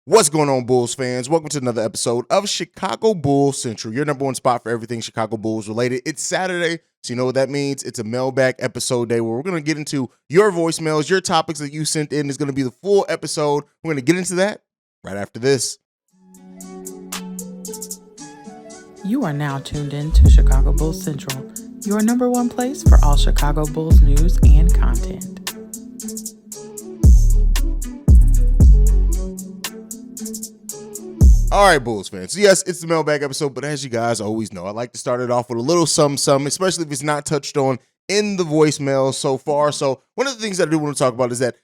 What's going on, Bulls fans? Welcome to another episode of Chicago Bulls Central, your number one spot for everything Chicago Bulls related. It's Saturday, so you know what that means. It's a mailbag episode day where we're going to get into your voicemails, your topics that you sent in. Is going to be the full episode. We're going to get into that right after this. You are now tuned in to Chicago Bulls Central, your number one place for all Chicago Bulls news and content. All right, Bulls fans. Yes, it's the mailbag episode, but as you guys always know, I like to start it off with a little something, especially if it's not touched on in the voicemail so far. So one of the things that I do want to talk about is that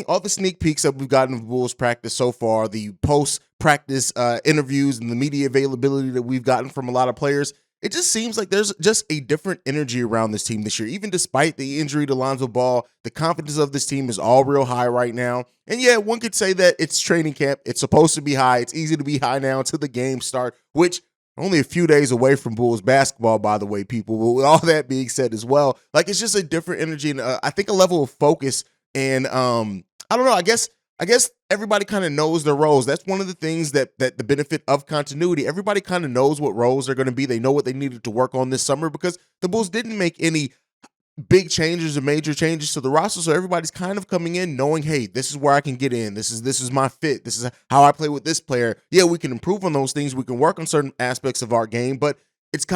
all the sneak peeks that we've gotten of Bulls practice so far, the post-practice interviews and the media availability that we've gotten from a lot of players, it just seems like there's just a different energy around this team this year. Even despite the injury to Lonzo Ball, the confidence of this team is all real high right now. And yeah, one could say that it's training camp. It's supposed to be high. It's easy to be high now until the games start, which only a few days away from Bulls basketball, by the way, people. But with all that being said as well, like it's just a different energy and I think a level of focus. And I don't know, I guess everybody kind of knows their roles. That's one of the things that the benefit of continuity. Everybody kind of knows what roles they're going to be. They know what they needed to work on this summer because the Bulls didn't make any big changes or major changes to the roster. So everybody's kind of coming in knowing, hey, this is where I can get in. This is my fit. This is how I play with this player. Yeah, we can improve on those things. We can work on certain aspects of our game, but it's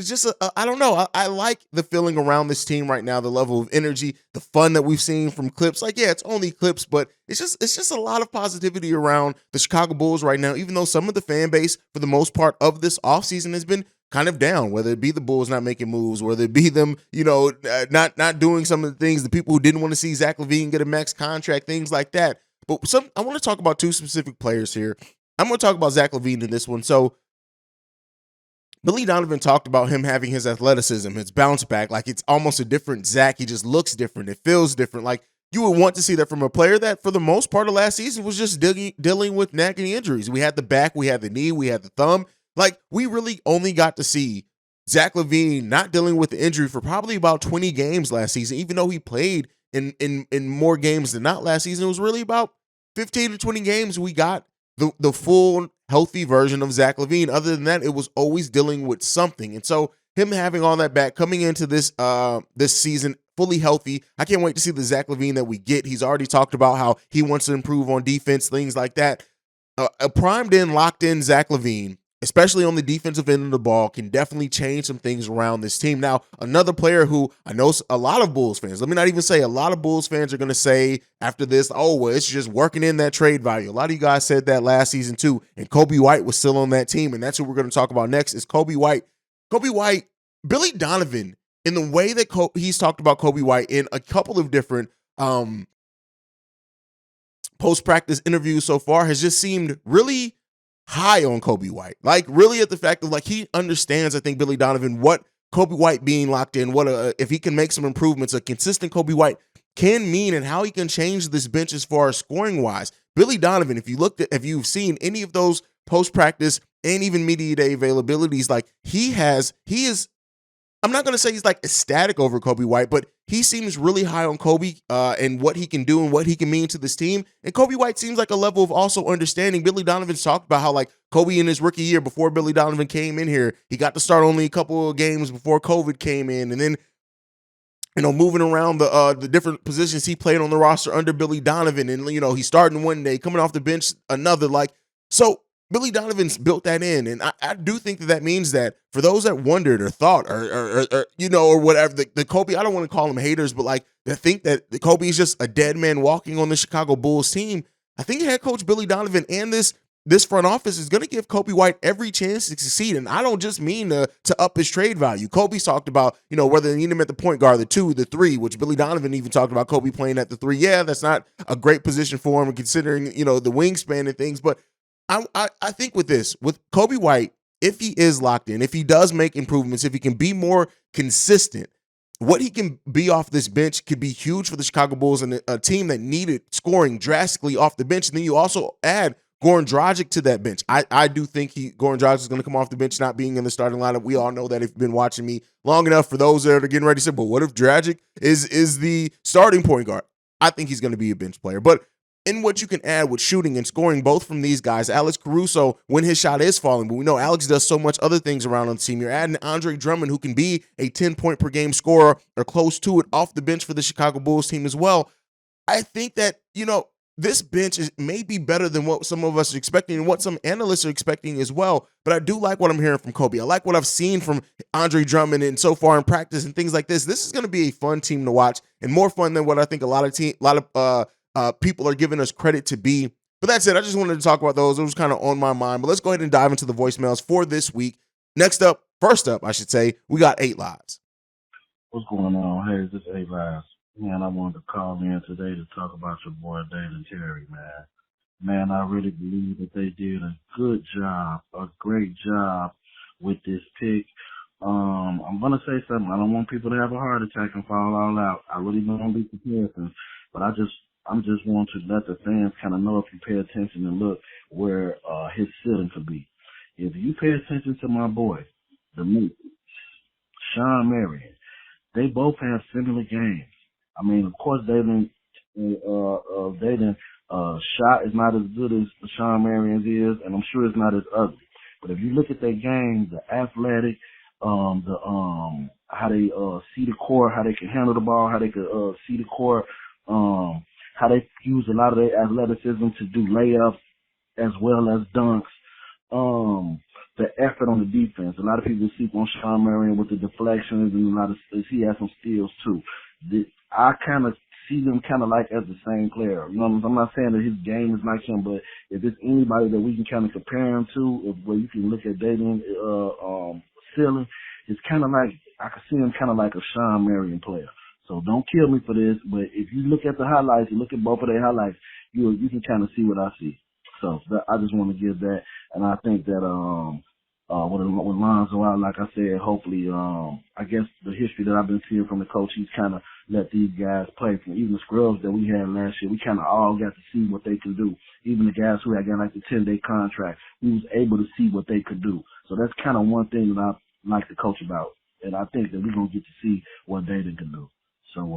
just, I don't know. I like the feeling around this team right now, the level of energy, the fun that we've seen from clips. Like, yeah, it's only clips, but it's just a lot of positivity around the Chicago Bulls right now, even though some of the fan base, for the most part of this offseason, has been kind of down, whether it be the Bulls not making moves, whether it be them, not doing some of the things, the people who didn't want to see Zach LaVine get a max contract, things like that. But I want to talk about two specific players here. I'm going to talk about Zach LaVine in this one. So, Billy Donovan talked about him having his athleticism, his bounce back, like it's almost a different Zach. He just looks different. It feels different. Like you would want to see that from a player that for the most part of last season was just dealing with nagging injuries. We had the back, we had the knee, we had the thumb. Like we really only got to see Zach LaVine not dealing with the injury for probably about 20 games last season, even though he played in more games than not last season. It was really about 15 to 20 games we got the full healthy version of Zach LaVine. Other than that, it was always dealing with something. And so him having all that back coming into this season fully healthy, I can't wait to see the Zach LaVine that we get. He's already talked about how he wants to improve on defense, things like that. A primed in, locked in Zach LaVine, especially on the defensive end of the ball, can definitely change some things around this team. Now, another player who I know a lot of Bulls fans, let me not even say a lot of Bulls fans are going to say after this, oh, well, it's just working in that trade value. A lot of you guys said that last season too, and Kobe White was still on that team, and that's who we're going to talk about next is Kobe White. Kobe White, Billy Donovan, in the way that he's talked about Kobe White in a couple of different post-practice interviews so far has just seemed really high on Kobe White, like really at the fact of like he understands, I think Billy Donovan, what Kobe White being locked in, if he can make some improvements, a consistent Kobe White can mean and how he can change this bench as far as scoring wise. Billy Donovan, if you've seen any of those post practice and even media day availabilities, like he is. I'm not going to say he's like ecstatic over Kobe White, but he seems really high on Kobe and what he can do and what he can mean to this team. And Kobe White seems like a level of also understanding. Billy Donovan's talked about how like Kobe in his rookie year before Billy Donovan came in here, he got to start only a couple of games before COVID came in. And then, moving around the different positions he played on the roster under Billy Donovan. And, he's starting one day, coming off the bench another. So Billy Donovan's built that in, and I do think that means that for those that wondered or thought or whatever, the Kobe, I don't want to call them haters, but like that think that the Kobe is just a dead man walking on the Chicago Bulls team, I think head coach Billy Donovan and this front office is going to give Kobe White every chance to succeed, and I don't just mean to up his trade value. Kobe's talked about, whether they need him at the point guard, the 2, the 3, which Billy Donovan even talked about Kobe playing at the 3. Yeah, that's not a great position for him considering, the wingspan and things, but I think with Kobe White, if he is locked in, if he does make improvements, if he can be more consistent, what he can be off this bench could be huge for the Chicago Bulls and a team that needed scoring drastically off the bench. And then you also add Goran Dragic to that bench. I do think Goran Dragic is going to come off the bench not being in the starting lineup. We all know that if you've been watching me long enough. For those that are getting ready to say, but what if Dragic is the starting point guard? I think he's going to be a bench player. But in what you can add with shooting and scoring both from these guys. Alex Caruso, when his shot is falling, but we know Alex does so much other things around on the team. You're adding Andre Drummond, who can be a 10-point per game scorer or close to it off the bench for the Chicago Bulls team as well. I think that, this bench is maybe better than what some of us are expecting and what some analysts are expecting as well. But I do like what I'm hearing from Kobe. I like what I've seen from Andre Drummond and so far in practice and things like this. This is going to be a fun team to watch and more fun than what I think a lot of people are giving us credit to be. But that's it. I just wanted to talk about those. It was kind of on my mind. But let's go ahead and dive into the voicemails for this week. First up, I should say, we got 8 Lives. What's going on? Hey, this is 8 Lives. Man, I wanted to call in today to talk about your boy Dalen Terry, man. Man, I really believe that they did a good job, a great job with this pick. I'm going to say something. I don't want people to have a heart attack and fall all out. I really don't be comparisons, but I just want to let the fans kind of know, if you pay attention and look where his ceiling could be. If you pay attention to my boy, the Mate, Sean Marion, they both have similar games. I mean, of course, Dalen shot is not as good as Sean Marion's is, and I'm sure it's not as ugly. But if you look at their game, the athletic, how they see the court, how they can handle the ball, how they can see the court, how they use a lot of their athleticism to do layups as well as dunks. The effort on the defense. A lot of people sleep on Sean Marion with the deflections, and he has some steals too. I kind of see them kind of like as the same player. You know, I'm not saying that his game is like him, but if it's anybody that we can kind of compare him to, where you can look at Dalen ceiling, it's kind of like, I can see him kind of like a Sean Marion player. So don't kill me for this, but if you look at the highlights, you look at both of their highlights, you can kind of see what I see. So I just want to give that, and I think that with Lonzo out, like I said, hopefully, I guess the history that I've been seeing from the coach, he's kind of let these guys play. From even the scrubs that we had last year, we kind of all got to see what they can do. Even the guys who had got like the 10-day contract, we was able to see what they could do. So that's kind of one thing that I like to coach about, and I think that we're gonna get to see what Dalen can do. So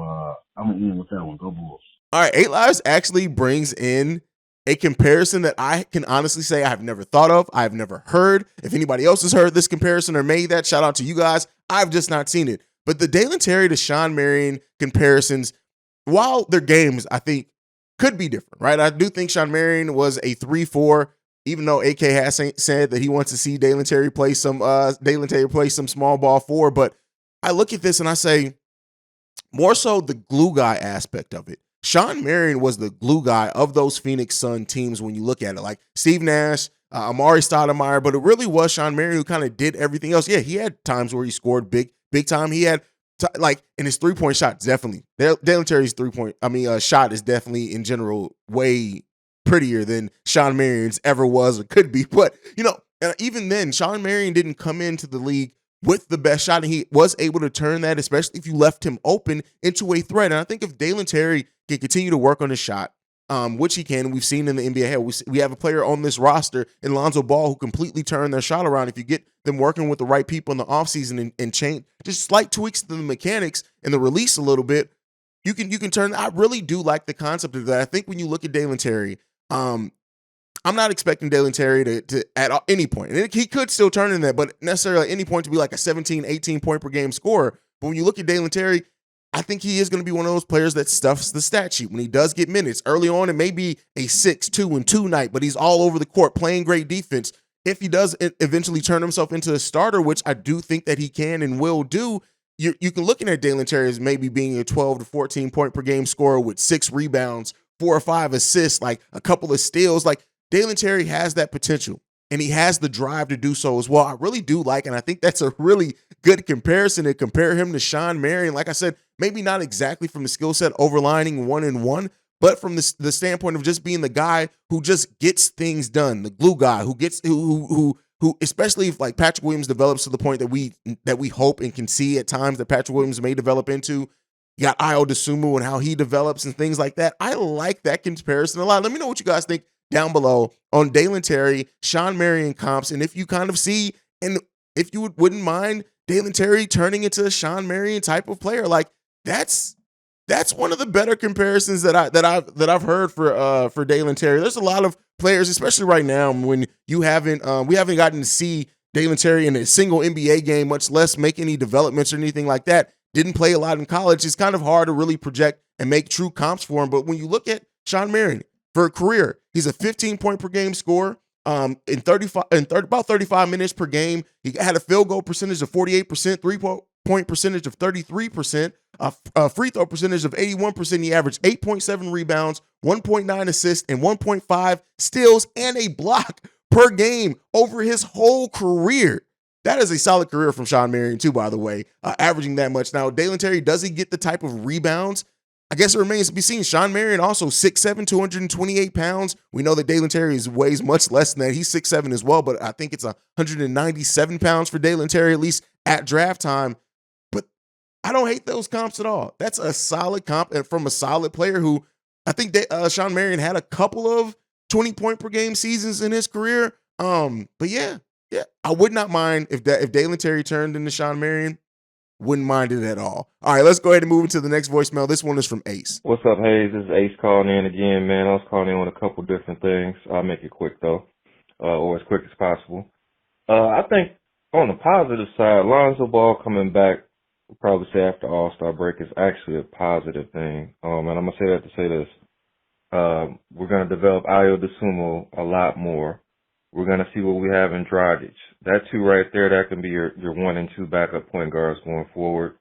I'm gonna end with that one. Go Bulls! All right, 8 Lives actually brings in a comparison that I can honestly say I've never thought of. I've never heard. If anybody else has heard this comparison or made that, shout out to you guys. I've just not seen it. But the Dalen Terry to Sean Marion comparisons, while their games, I think, could be different, right? I do think Sean Marion was a 3-4, even though AK has said that he wants to see Dalen Terry play some small ball 4. But I look at this and I say, more so the glue guy aspect of it. Sean Marion was the glue guy of those Phoenix Sun teams when you look at it. Like Steve Nash, Amari Stoudemire, but it really was Sean Marion who kind of did everything else. Yeah, he had times where he scored big time. He had, in his three-point shot, definitely. Dalen Terry's shot is definitely, in general, way prettier than Sean Marion's ever was or could be. But, even then, Sean Marion didn't come into the league with the best shot, and he was able to turn that, especially if you left him open, into a threat. And I think if Dalen Terry can continue to work on his shot, which he can, we've seen in the NBA. Hell, we have a player on this roster in Lonzo Ball who completely turned their shot around. If you get them working with the right people in the offseason and change just slight tweaks to the mechanics and the release a little bit, you can turn. I really do like the concept of that. I think when you look at Dalen Terry, I'm not expecting Dalen Terry to at any point, and he could still turn in that, but necessarily at any point to be like a 17, 18 point per game scorer. But when you look at Dalen Terry, I think he is going to be one of those players that stuffs the stat sheet when he does get minutes. Early on, it may be a 6-2-2 night, but he's all over the court playing great defense. If he does eventually turn himself into a starter, which I do think that he can and will do, you can look at Dalen Terry as maybe being a 12 to 14 point per game scorer with 6 rebounds, 4 or 5 assists, like a couple of steals. Like Dalen Terry has that potential, and he has the drive to do so as well. I really do like, and I think that's a really good comparison to compare him to Sean Marion. Like I said, maybe not exactly from the skill set overlining 1-1, but from the standpoint of just being the guy who just gets things done, the glue guy who especially if like Patrick Williams develops to the point that we hope and can see at times that Patrick Williams may develop into. You got Ayo Dosunmu and how he develops and things like that. I like that comparison a lot. Let me know what you guys think down below on Dalen Terry, Sean Marion comps, and if you kind of see, and if you wouldn't mind Dalen Terry turning into a Sean Marion type of player. Like that's That's one of the better comparisons that I've heard for Dalen Terry. There's a lot of players, especially right now, when we haven't gotten to see Dalen Terry in a single NBA game, much less make any developments or anything like that. Didn't play a lot in college. It's kind of hard to really project and make true comps for him. But when you look at Shawn Marion for a career, he's a 15-point per game scorer. About 35 minutes per game. He had a field goal percentage of 48%, three-point percentage of 33%, a free throw percentage of 81%. He averaged 8.7 rebounds, 1.9 assists, and 1.5 steals and a block per game over his whole career. That is a solid career from Shawn Marion too, by the way, averaging that much. Now, Dalen Terry, does he get the type of rebounds? I guess it remains to be seen. Shawn Marion also 6'7", 228 pounds. We know that Dalen Terry weighs much less than that. He's 6'7" as well, but I think it's 197 pounds for Dalen Terry, at least at draft time. But I don't hate those comps at all. That's a solid comp and from a solid player who I think Shawn Marion had a couple of 20-point per game seasons in his career. But yeah, I would not mind if Dalen Terry turned into Shawn Marion. Wouldn't mind it at all. All right, let's go ahead and move into the next voicemail. This one is from Ace. What's up, Hayes? This is Ace calling in again, man. I was calling in on a couple different things. I'll make it quick, though, or as quick as possible. I think on the positive side, Lonzo Ball coming back, we'll probably say after All-Star break, is actually a positive thing. And I'm going to say that to say this. We're going to develop Ayo Dosunmu a lot more. We're going to see what we have in Dragic. That two right there, that can be your 1 and 2 backup point guards going forward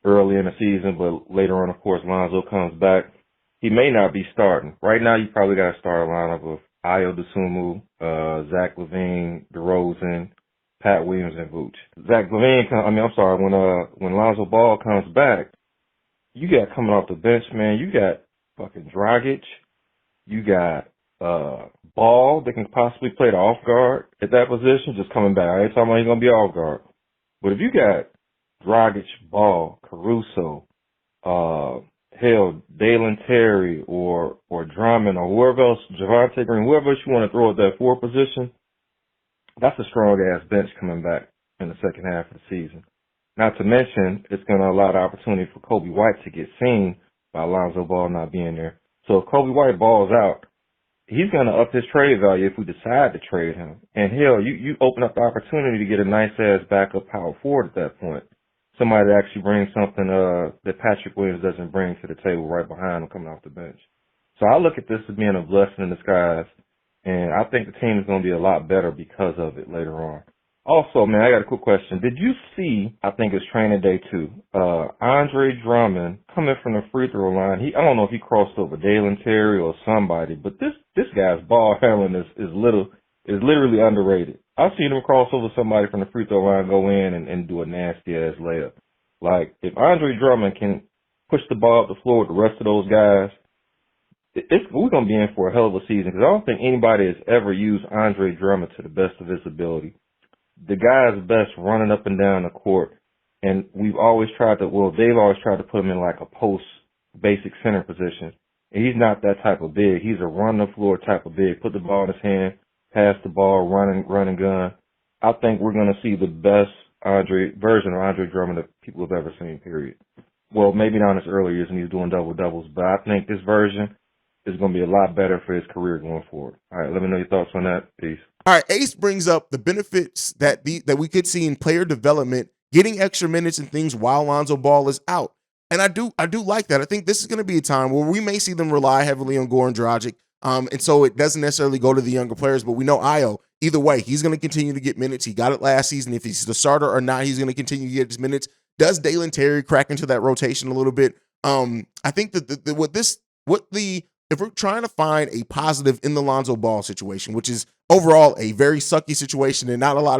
early in the season, but later on, of course, Lonzo comes back. He may not be starting. Right now, you probably got to start a lineup of Ayo Dosunmu, Zach LaVine, DeRozan, Pat Williams, and Vooch. When Lonzo Ball comes back, you got coming off the bench, man, you got fucking Dragic, you got Ball that can possibly play the off guard at that position, just coming back. I ain't talking about he's going to be off guard. But if you got Dragic, Ball, Caruso, Dalen Terry or Drummond or whoever else, Javonte Green, whoever else you want to throw at that 4 position, that's a strong-ass bench coming back in the second half of the season. Not to mention, it's going to allow the opportunity for Kobe White to get seen by Lonzo Ball not being there. So if Kobe White balls out, he's going to up his trade value if we decide to trade him. And hell, you open up the opportunity to get a nice-ass backup power forward at that point. Somebody that actually brings something that Patrick Williams doesn't bring to the table right behind him coming off the bench. So I look at this as being a blessing in disguise, and I think the team is going to be a lot better because of it later on. Also, man, I got a quick question. Did you see, I think it's training day 2, Andre Drummond coming from the free throw line? I don't know if he crossed over Dalen Terry or somebody, but this guy's ball handling is literally underrated. I've seen him cross over somebody from the free throw line, go in and do a nasty ass layup. Like, if Andre Drummond can push the ball up the floor with the rest of those guys, we're going to be in for a hell of a season, because I don't think anybody has ever used Andre Drummond to the best of his ability. The guy's best running up and down the court, and they've always tried to put him in like a post basic center position. And he's not that type of big. He's a run the floor type of big. Put the ball in his hand, pass the ball, run and gun. I think we're going to see the best version of Andre Drummond that people have ever seen, period. Well, maybe not in his early years when he's doing double-doubles, but I think this version is going to be a lot better for his career going forward. All right, let me know your thoughts on that. Peace. All right, Ace brings up the benefits that we could see in player development, getting extra minutes and things while Lonzo Ball is out. And I do like that. I think this is going to be a time where we may see them rely heavily on Goran Dragic. And so it doesn't necessarily go to the younger players, but we know Ayo, either way, he's going to continue to get minutes. He got it last season. If he's the starter or not, he's going to continue to get his minutes. Does Dalen Terry crack into that rotation a little bit? I think that if we're trying to find a positive in the Lonzo Ball situation, which is overall a very sucky situation and not a lot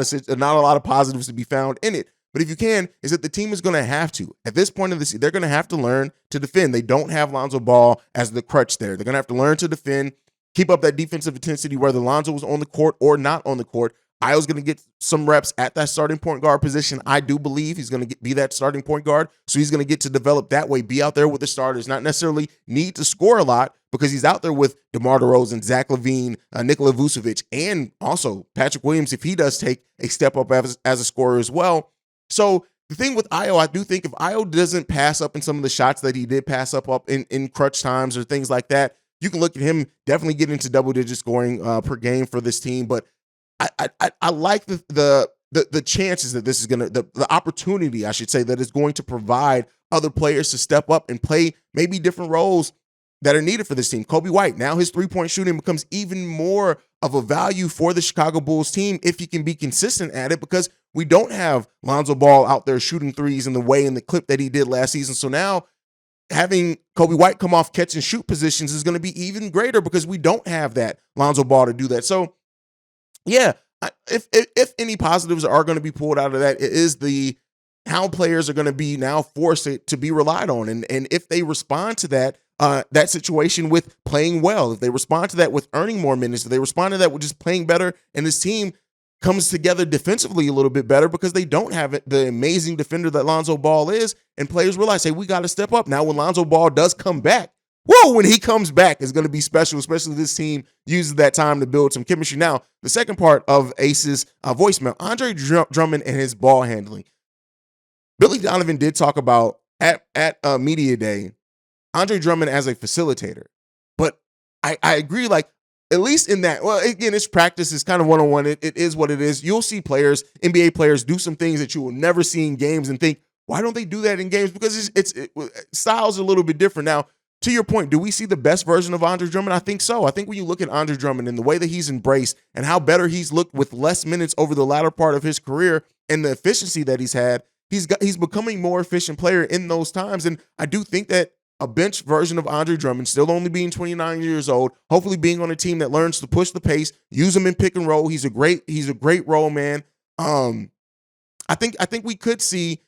of positives to be found in it, but if you can, is that the team is going to have to, at this point of the season, they're going to have to learn to defend. They don't have Lonzo Ball as the crutch there. They're going to have to learn to defend, keep up that defensive intensity, whether Lonzo was on the court or not on the court. Ayo's going to get some reps at that starting point guard position. I do believe he's going to be that starting point guard, so he's going to get to develop that way, be out there with the starters, not necessarily need to score a lot because he's out there with DeMar DeRozan, Zach LaVine, Nikola Vucevic, and also Patrick Williams if he does take a step up as a scorer as well. So the thing with Io, I do think if Io doesn't pass up in some of the shots that he did pass up in crutch times or things like that, you can look at him definitely getting into double-digit scoring per game for this team. But I like the chances that this is going to, the opportunity, I should say, that is going to provide other players to step up and play maybe different roles that are needed for this team. Kobe White, now his three-point shooting becomes even more of a value for the Chicago Bulls team if he can be consistent at it, because we don't have Lonzo Ball out there shooting threes in the way in the clip that he did last season. So now having Kobe White come off catch and shoot positions is going to be even greater because we don't have that Lonzo Ball to do that. So yeah, if any positives are going to be pulled out of that, it is the how players are going to be now forced to be relied on. And if they respond to that, that situation with playing well, if they respond to that with earning more minutes, if they respond to that with just playing better, and this team comes together defensively a little bit better because they don't have the amazing defender that Lonzo Ball is, and players realize, hey, we got to step up. Now when Lonzo Ball does come back, when he comes back, it's going to be special, especially this team uses that time to build some chemistry. Now, the second part of Ace's voicemail, Andre Drummond and his ball handling. Billy Donovan did talk about at Media Day, Andre Drummond as a facilitator. But I agree, like, at least in that, well, again, it's practice, it's kind of one-on-one. It is what it is. You'll see players, NBA players, do some things that you will never see in games and think, why don't they do that in games? Because styles are a little bit different. Now, to your point, do we see the best version of Andre Drummond? I think so. I think when you look at Andre Drummond and the way that he's embraced and how better he's looked with less minutes over the latter part of his career and the efficiency that he's had, he's becoming a more efficient player in those times. And I do think that a bench version of Andre Drummond, still only being 29 years old, hopefully being on a team that learns to push the pace, use him in pick and roll. He's a great role man. I think we could see.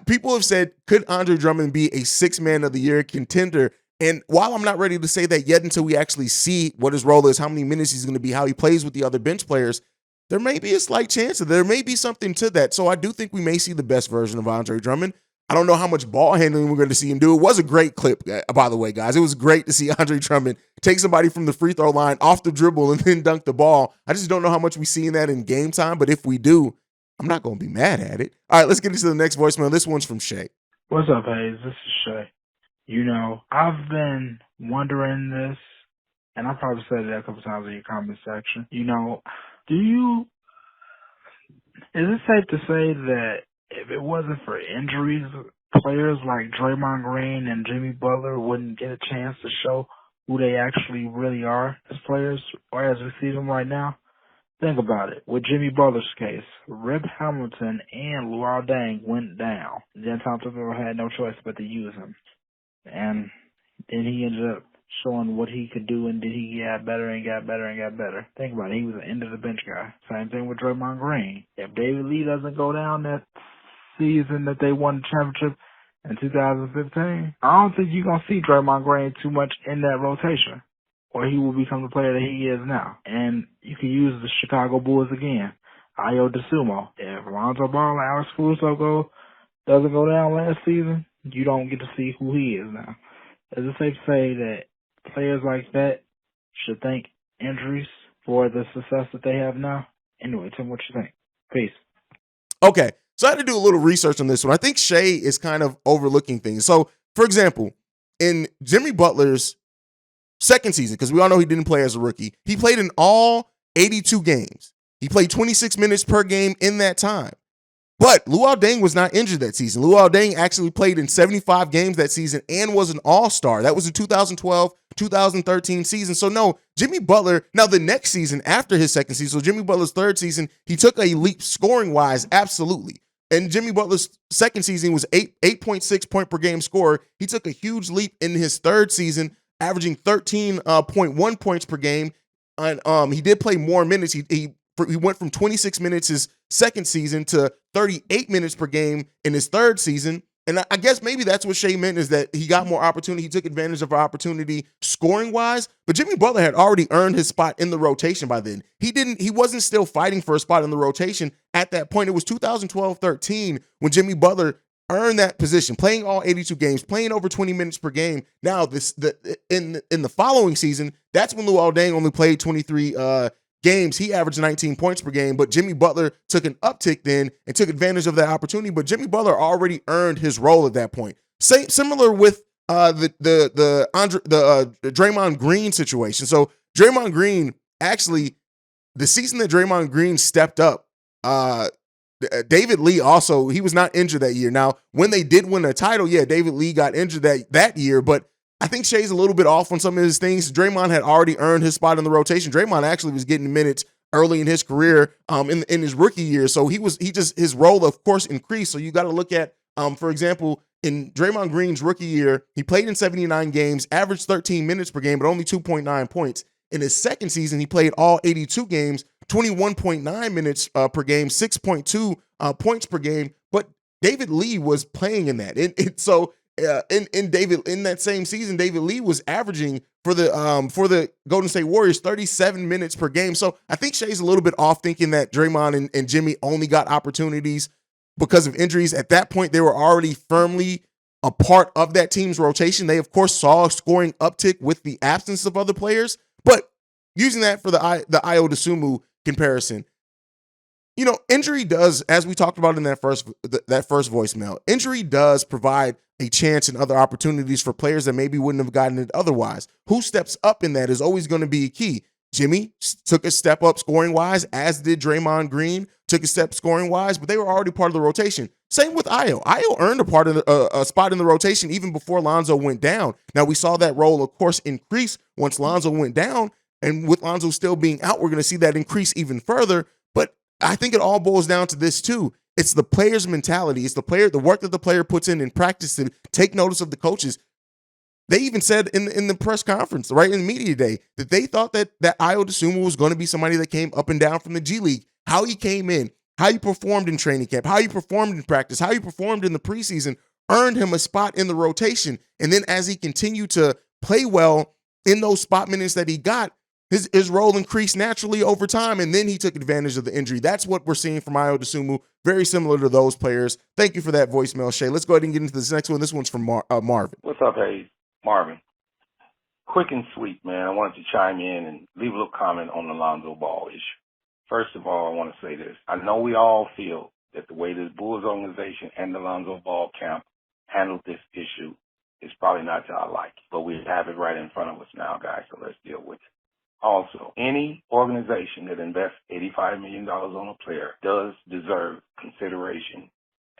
People have said, could Andre Drummond be a sixth man of the year contender? And while I'm not ready to say that yet until we actually see what his role is, how many minutes he's going to be, how he plays with the other bench players, there may be a slight chance that there may be something to that. So I do think we may see the best version of Andre Drummond. I don't know how much ball handling we're going to see him do. It was a great clip, by the way, guys. It was great to see Andre Drummond take somebody from the free throw line off the dribble and then dunk the ball. I just don't know how much we see in that in game time, but if we do, I'm not going to be mad at it. All right, let's get into the next voicemail. This one's from Shay. What's up, Hayes? This is Shay. I've been wondering this, and I probably said it a couple times in your comment section. Is it safe to say that if it wasn't for injuries, players like Draymond Green and Jimmy Butler wouldn't get a chance to show who they actually really are as players, or as we see them right now? Think about it. With Jimmy Butler's case, Rip Hamilton and Luol Deng went down. Then Tom Thibodeau had no choice but to use him. And then he ended up showing what he could do, and then he got better and got better and got better. Think about it. He was an end-of-the-bench guy. Same thing with Draymond Green. If David Lee doesn't go down that season that they won the championship in 2015, I don't think you're going to see Draymond Green too much in that rotation, or he will become the player that he is now. And you can use the Chicago Bulls again. Ayo Dosunmu. If Lonzo Ball and Alex Caruso doesn't go down last season, you don't get to see who he is now. Is it safe to say that players like that should thank injuries for the success that they have now? Anyway, tell me what you think. Peace. Okay, so I had to do a little research on this one. I think Shay is kind of overlooking things. So, for example, in Jimmy Butler's second season, because we all know he didn't play as a rookie, he played in all 82 games. He played 26 minutes per game in that time. But Luol Deng was not injured that season. Luol Deng actually played in 75 games that season and was an all-star. That was the 2012-2013 season. So no, Jimmy Butler, now the next season after his second season, so Jimmy Butler's third season, he took a leap scoring-wise, absolutely. And Jimmy Butler's second season was 8.6 point per game scorer. He took a huge leap in his third season, averaging 13.1 points per game. And he did play more minutes. He went from 26 minutes his second season to 38 minutes per game in his third season. And I guess maybe that's what Shay meant, is that he got more opportunity. He took advantage of our opportunity scoring-wise. But Jimmy Butler had already earned his spot in the rotation by then. He wasn't still fighting for a spot in the rotation at that point. It was 2012-13 when Jimmy Butler earned that position, playing all 82 games, playing over 20 minutes per game. Now, in the following season, that's when Luol Deng only played 23 games, he averaged 19 points per game, but Jimmy Butler took an uptick then and took advantage of that opportunity. But Jimmy Butler already earned his role at that point. Similar with the Draymond Green situation. So Draymond Green, actually, the season that Draymond Green stepped up, David Lee also, he was not injured that year. Now, when they did win a title, yeah, David Lee got injured that year, but I think Shai's a little bit off on some of his things. Draymond had already earned his spot in the rotation. Draymond actually was getting minutes early in his career, in his rookie year. So his role, of course, increased. So you got to look at, for example, in Draymond Green's rookie year, he played in 79 games, averaged 13 minutes per game, but only 2.9 points. In his second season, he played all 82 games, 21.9 minutes per game, 6.2 points per game. But David Lee was playing in that. In that same season, David Lee was averaging for the Golden State Warriors 37 minutes per game. So I think Shai's a little bit off thinking that Draymond and Jimmy only got opportunities because of injuries. At that point, they were already firmly a part of that team's rotation. They, of course, saw a scoring uptick with the absence of other players. But using that for the Ayo Dosunmu comparison, injury does, as we talked about in that first voicemail, injury does provide a chance and other opportunities for players that maybe wouldn't have gotten it otherwise. Who steps up in that is always going to be key. Jimmy took a step up scoring wise, as did Draymond Green took a step scoring wise, but they were already part of the rotation. Same with Ayo. Ayo earned a spot in the rotation even before Lonzo went down. Now we saw that role, of course, increase once Lonzo went down, and with Lonzo still being out, we're going to see that increase even further. But I think it all boils down to this too. It's the player's mentality. It's the work that the player puts in practice to take notice of the coaches. They even said in the press conference, right, in the media day, that they thought that Ayo Dosunmu was going to be somebody that came up and down from the G League. How he came in, how he performed in training camp, how he performed in practice, how he performed in the preseason earned him a spot in the rotation. And then as he continued to play well in those spot minutes that he got, his role increased naturally over time, and then he took advantage of the injury. That's what we're seeing from Ayo Dosunmu, very similar to those players. Thank you for that voicemail, Shay. Let's go ahead and get into this next one. This one's from Marvin. What's up, hey, Marvin? Quick and sweet, man. I wanted to chime in and leave a little comment on the Lonzo Ball issue. First of all, I want to say this. I know we all feel that the way the Bulls organization and the Lonzo Ball camp handled this issue is probably not to our liking, but we have it right in front of us now, guys, so let's deal with it. Also, any organization that invests $85 million on a player does deserve consideration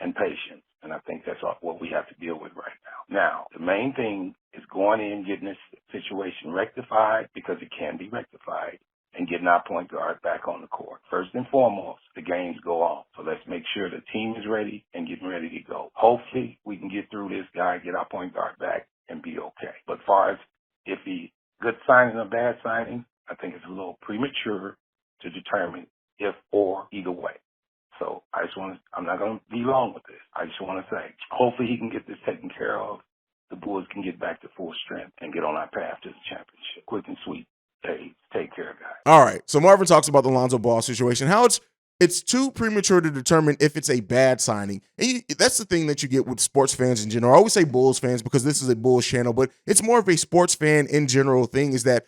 and patience, and I think that's what we have to deal with right now. Now, the main thing is going in, getting this situation rectified, because it can be rectified, and getting our point guard back on the court. First and foremost, the games go on, so let's make sure the team is ready and getting ready to go. Hopefully, we can get through this guy, get our point guard back, and be okay. But as far as if he good signing or bad signing, I think it's a little premature to determine if or either way. So I'm not going to be long with this. I just want to say, hopefully he can get this taken care of. The Bulls can get back to full strength and get on our path to the championship. Quick and sweet. Hey, take care, guys. All right. So Marvin talks about the Lonzo Ball situation, how it's too premature to determine if it's a bad signing. And that's the thing that you get with sports fans in general. I always say Bulls fans because this is a Bulls channel, but it's more of a sports fan in general thing, is that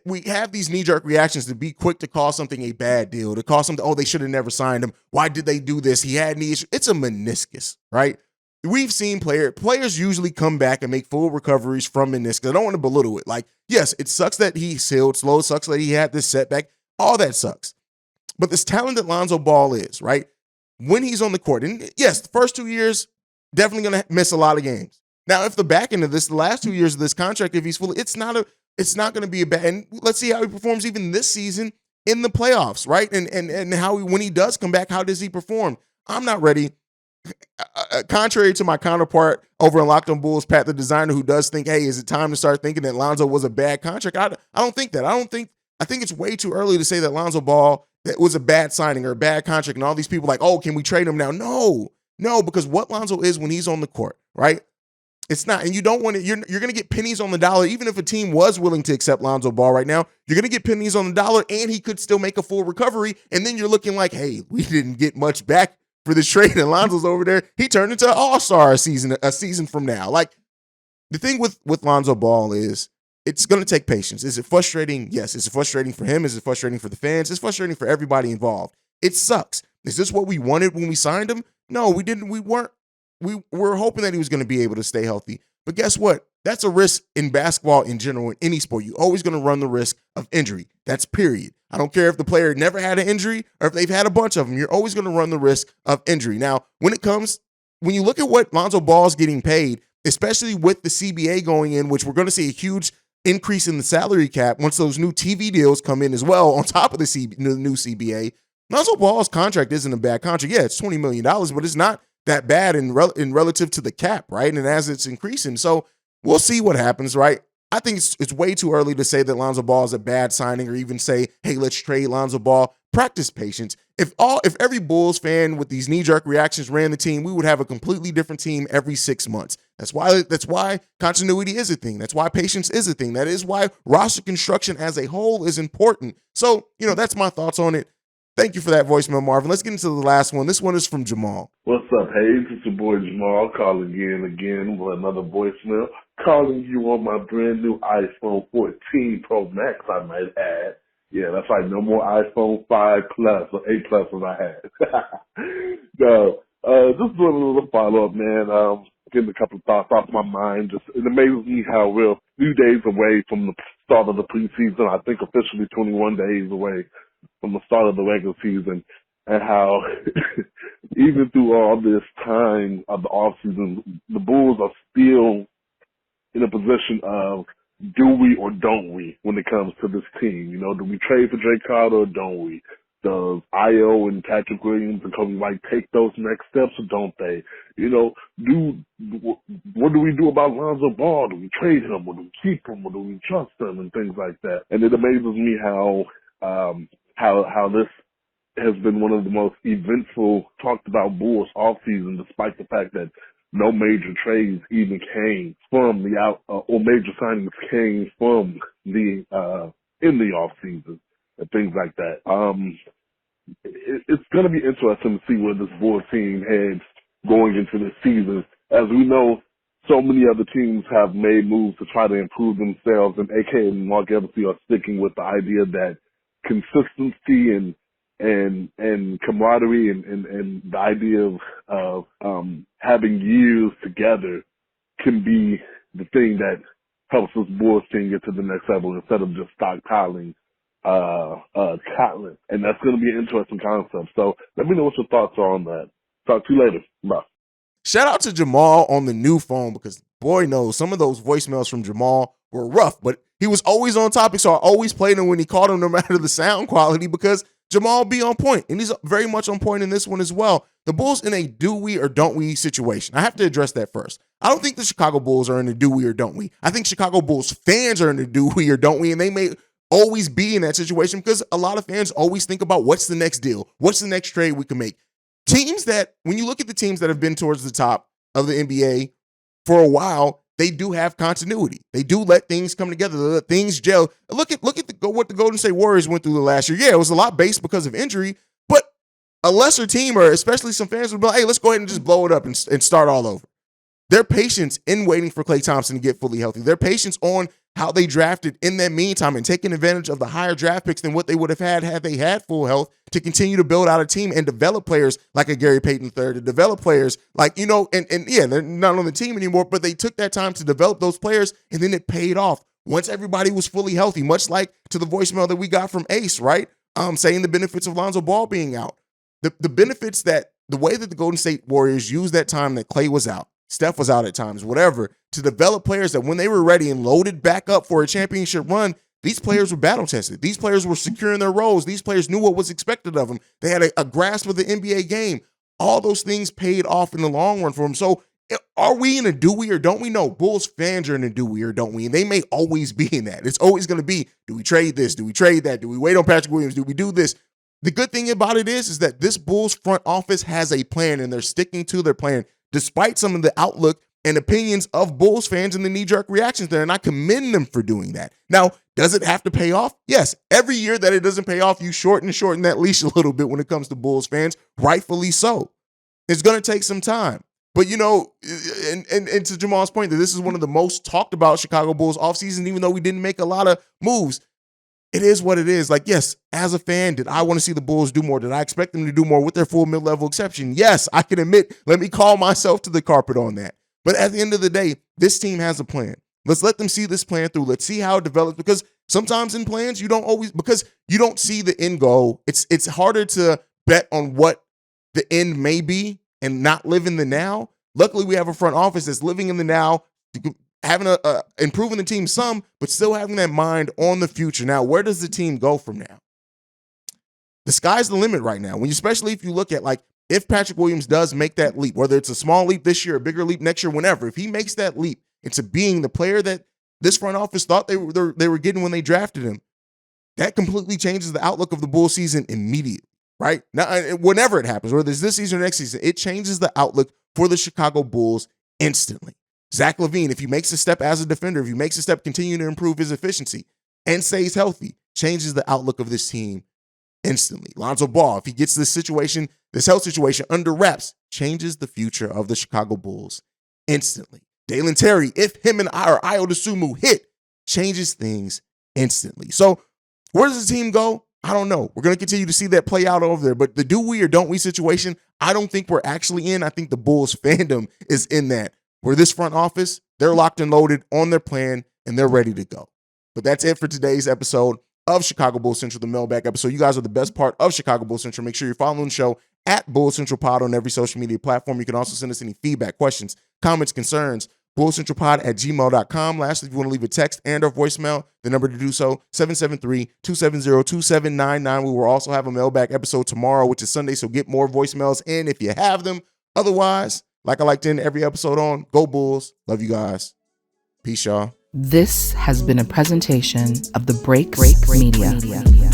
we have these knee-jerk reactions to be quick to call something a bad deal, to call something, oh, they should have never signed him. Why did they do this? He had knee issues. It's a meniscus, right? We've seen players usually come back and make full recoveries from meniscus. I don't want to belittle it. Like, yes, it sucks that he healed slow. It sucks that he had this setback. All that sucks. But this talent that Lonzo Ball is, right, when he's on the court, and yes, the first 2 years, definitely going to miss a lot of games. Now, if the back end of this, the last 2 years of this contract, if he's fully, it's not going to be a bad, and let's see how he performs even this season in the playoffs, right? And how when he does come back, how does he perform? I'm not ready. Contrary to my counterpart over in Locked On Bulls, Pat the Designer, who does think, hey, is it time to start thinking that Lonzo was a bad contract? I don't think that. I think it's way too early to say that Lonzo Ball that was a bad signing or a bad contract, and all these people like, oh, can we trade him now? No, because what Lonzo is when he's on the court, right? It's not, and you don't want to, you're going to get pennies on the dollar. Even if a team was willing to accept Lonzo Ball right now, you're going to get pennies on the dollar, and he could still make a full recovery. And then you're looking like, hey, we didn't get much back for this trade, and Lonzo's over there. He turned into an all-star a season from now. Like, the thing with Lonzo Ball is it's going to take patience. Is it frustrating? Yes. Is it frustrating for him? Is it frustrating for the fans? It's frustrating for everybody involved. It sucks. Is this what we wanted when we signed him? No, we didn't. We weren't. We were hoping that he was going to be able to stay healthy. But guess what? That's a risk in basketball in general, in any sport. You're always going to run the risk of injury. That's period. I don't care if the player never had an injury or if they've had a bunch of them. You're always going to run the risk of injury. Now, when you look at what Lonzo Ball is getting paid, especially with the CBA going in, which we're going to see a huge increase in the salary cap once those new TV deals come in as well on top of the new CBA, Lonzo Ball's contract isn't a bad contract. Yeah, it's $20 million, but it's not that bad in relative to the cap, right? And as it's increasing. So we'll see what happens, right? I think it's way too early to say that Lonzo Ball is a bad signing or even say, hey, let's trade Lonzo Ball. Practice patience. If every Bulls fan with these knee-jerk reactions ran the team, we would have a completely different team every 6 months. That's why continuity is a thing. That's why patience is a thing. That is why roster construction as a whole is important. So, that's my thoughts on it. Thank you for that voicemail, Marvin. Let's get into the last one. This one is from Jamal. What's up, Hayes? It's your boy Jamal calling again with another voicemail. Calling you on my brand new iPhone 14 Pro Max, I might add. Yeah, that's right. No more iPhone 5 Plus or 8 Plus as I had. No, just doing a little follow-up, man. Getting a couple of thoughts off my mind. It amazes me how we're a few days away from the start of the preseason. I think officially 21 days away from the start of the regular season, and how even through all this time of the offseason, the Bulls are still in a position of do we or don't we when it comes to this team? Do we trade for Jay Crowder or don't we? Does Io and Patrick Williams and Kobe White take those next steps or don't they? What do we do about Lonzo Ball? Do we trade him or do we keep him or do we trust him and things like that? And it amazes me how this has been one of the most eventful, talked about Bulls offseason, despite the fact that no major trades even came from or major signings came from in the offseason and things like that. It's going to be interesting to see where this Bulls team heads going into this season. As we know, so many other teams have made moves to try to improve themselves, and AK and Mark Eversley are sticking with the idea that consistency and camaraderie and the idea of having years together can be the thing that helps this Bulls team get to the next level instead of just stockpiling talent. And that's going to be an interesting concept. So let me know what your thoughts are on that. Talk to you later. Bye. Shout out to Jamal on the new phone, because boy knows some of those voicemails from Jamal were rough, but he was always on topic. So I always played him when he called him, no matter the sound quality, because Jamal be on point, and he's very much on point in this one as well. The Bulls in a do we or don't we situation. I have to address that first. I don't think the Chicago Bulls are in a do we or don't we. I think Chicago Bulls fans are in a do we or don't we, and they may always be in that situation because a lot of fans always think about what's the next deal, what's the next trade we can make. Teams that, when you look at the teams that have been towards the top of the NBA for a while, they do have continuity. They do let things come together, let things gel. Look at what the Golden State Warriors went through the last year. Yeah, it was a lot based because of injury, but a lesser team, or especially some fans, would be like, hey, let's go ahead and just blow it up and start all over. Their patience in waiting for Klay Thompson to get fully healthy, their patience on how they drafted in that meantime and taking advantage of the higher draft picks than what they would have had they had full health to continue to build out a team and develop players like a Gary Payton III, to develop players like, and yeah, they're not on the team anymore, but they took that time to develop those players, and then it paid off once everybody was fully healthy, much like to the voicemail that we got from Ace, right? Saying the benefits of Lonzo Ball being out. The benefits that the way that the Golden State Warriors used that time that Klay was out, Steph was out at times, whatever, to develop players that when they were ready and loaded back up for a championship run, these players were battle tested. These players were secure in their roles. These players knew what was expected of them. They had a grasp of the NBA game. All those things paid off in the long run for them. So are we in a do we or don't we? No, Bulls fans are in a do we or don't we? And they may always be in that. It's always going to be, do we trade this? Do we trade that? Do we wait on Patrick Williams? Do we do this? The good thing about it is that this Bulls front office has a plan, and they're sticking to their plan, despite some of the outlook and opinions of Bulls fans and the knee-jerk reactions there, and I commend them for doing that. Now, does it have to pay off? Yes. Every year that it doesn't pay off, you shorten that leash a little bit when it comes to Bulls fans, rightfully so. It's going to take some time. But, you know, and to Jamal's point, that this is one of the most talked about Chicago Bulls offseason, even though we didn't make a lot of moves. It is what it is. Like, yes, as a fan, did I want to see the Bulls do more? Did I expect them to do more with their full mid-level exception? Yes, I can admit, let me call myself to the carpet on that. But at the end of the day, this team has a plan. Let's let them see this plan through. Let's see how it develops, because sometimes in plans, you don't always, because you don't see the end goal. It's harder to bet on what the end may be and not live in the now. Luckily, we have a front office that's living in the now, having improving the team some, but still having that mind on the future. Now, where does the team go from now? The sky's the limit right now. Especially if you look at, like, if Patrick Williams does make that leap, whether it's a small leap this year, a bigger leap next year, whenever, if he makes that leap into being the player that this front office thought they were getting when they drafted him, that completely changes the outlook of the Bulls season immediately, right? Now, whenever it happens, whether it's this season or next season, it changes the outlook for the Chicago Bulls instantly. Zach LaVine, if he makes a step as a defender, if he makes a step continuing to improve his efficiency and stays healthy, changes the outlook of this team instantly. Lonzo Ball, if he gets this situation, this health situation under wraps, changes the future of the Chicago Bulls instantly. Dalen Terry, if him and Ayo Dosunmu hit, changes things instantly. So where does the team go? I don't know. We're going to continue to see that play out over there. But the do we or don't we situation, I don't think we're actually in. I think the Bulls fandom is in that. Where this front office, they're locked and loaded on their plan, and they're ready to go. But that's it for today's episode of Chicago Bulls Central, the Mailbag episode. You guys are the best part of Chicago Bulls Central. Make sure you're following the show at Bulls Central Pod on every social media platform. You can also send us any feedback, questions, comments, concerns, bullcentralpod@gmail.com. Lastly, if you want to leave a text and or voicemail, the number to do so, 773-270-2799. We will also have a Mailbag episode tomorrow, which is Sunday, so get more voicemails in if you have them. Otherwise, like I like to end every episode on, go Bulls. Love you guys. Peace, y'all. This has been a presentation of the Break Media.